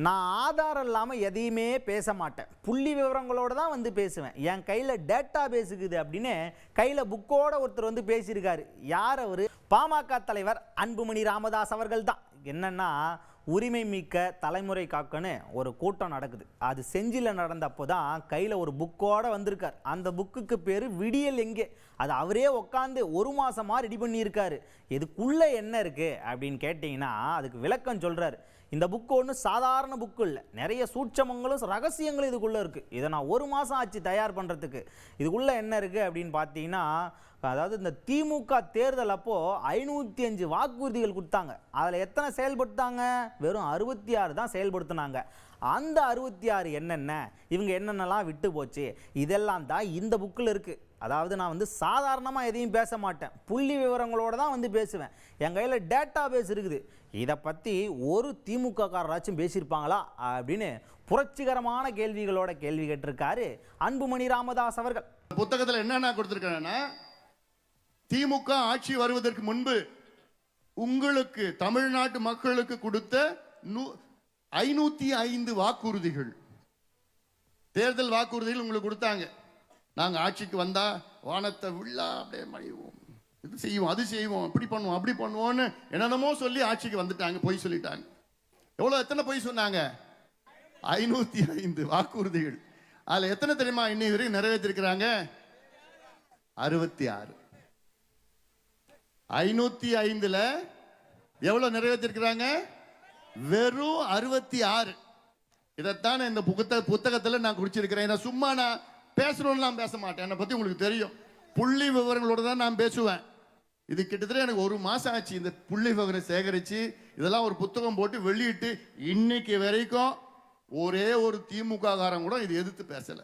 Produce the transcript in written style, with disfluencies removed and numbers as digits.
நான் ஆதாரம் இல்லாமல் எதையுமே பேச மாட்டேன். புள்ளி விவரங்களோடு தான் வந்து பேசுவேன். என் கையில் டேட்டா பேஸ் இருக்குது அப்படின்னு கையில் புக்கோட ஒருத்தர் வந்து பேசியிருக்காரு. யார் அவர்? பாமக தலைவர் அன்புமணி ராமதாஸ் அவர்கள் தான். என்னன்னா, உரிமை மிக்க தலைமுறை காக்கன்னு ஒரு கூட்டம் நடக்குது. அது செஞ்சியில் நடந்தப்போ தான் கையில் ஒரு புக்கோடு வந்திருக்கார். அந்த புக்குக்கு பேர் விடியல் எங்கே. அது அவரே உட்காந்து ஒரு மாதமாக ரெடி பண்ணியிருக்காரு. இதுக்குள்ளே என்ன இருக்குது அப்படின்னு கேட்டிங்கன்னா அதுக்கு விளக்கம் சொல்கிறார். இந்த புக்கு ஒன்றும் சாதாரண புக்கு இல்லை, நிறைய சூட்சமங்களும் ரகசியங்களும் இதுக்குள்ளே இருக்குது. இதை நான் ஒரு மாதம் ஆச்சு தயார் பண்ணுறதுக்கு. இதுக்குள்ளே என்ன இருக்குது அப்படின்னு பார்த்தீங்கன்னா, அதாவது இந்த திமுக தேர்தல் அப்போது 505 வாக்குறுதிகள் கொடுத்தாங்க. அதில் எத்தனை செயல்படுத்தாங்க? வெறும் 66 தான் செயல்படுத்தினாங்க. அந்த 66 என்னென்ன, இவங்க என்னென்னலாம் விட்டு போச்சு, இதெல்லாம் தான் இந்த புக்கில் இருக்குது. அதாவது நான் வந்து சாதாரணமாக எதையும் பேச மாட்டேன், புள்ளி விவரங்களோடு தான் வந்து பேசுவேன். என் கையில் டேட்டா பேஸ் இருக்குது. இதை பற்றி ஒரு திமுக காரராச்சும் பேசியிருப்பாங்களா அப்படின்னு புரட்சிகரமான கேள்விகளோட கேள்வி கேட்டிருக்காரு அன்புமணி ராமதாஸ் அவர்கள். புத்தகத்தில் என்னென்ன கொடுத்துருக்கேன்னா, திமுக ஆட்சி வருவதற்கு முன்பு உங்களுக்கு தமிழ்நாட்டு மக்களுக்கு கொடுத்த 505 வாக்குறுதிகள், தேர்தல் வாக்குறுதிகள் உங்களுக்கு கொடுத்தாங்க. நாங்க ஆட்சிக்கு வந்தா வானத்தை விழா அப்படியே மழிவோம், இது செய்வோம், அது செய்வோம், இப்படி பண்ணுவோம், அப்படி பண்ணுவோம்னு என்னென்னமோ சொல்லி ஆட்சிக்கு வந்துட்டாங்க. பொய் சொல்லிட்டாங்க. எவ்வளவு, எத்தனை பொய் சொன்னாங்க? 505 வாக்குறுதிகள். அதுல எத்தனை தெரியுமா இன்னைக்கு வரைக்கும் நிறைவேற்றிருக்கிறாங்க? 66. 505ல எவ்வளவு நிறைவேற்றிருக்கிறாங்க? வெறும் 66. இதைத்தான் இந்த புத்தகத்தில் நான் குறிச்சிருக்கிறேன். சும்மா நான் பேசணும்லாம் பேச மாட்டேன். என்னை பத்தி உங்களுக்கு தெரியும். புள்ளி விவரங்களோட தான் நான் பேசுவேன். இது கிட்டத்தட்ட எனக்கு ஒரு மாசம் ஆச்சு இந்த புள்ளி விவரம் சேகரிச்சு இதெல்லாம் ஒரு புத்தகம் போட்டு வெளியிட்டு இன்னைக்கு வரைக்கும் ஒரே ஒரு திமுக காரன் கூட இது எதிர்த்து பேசல.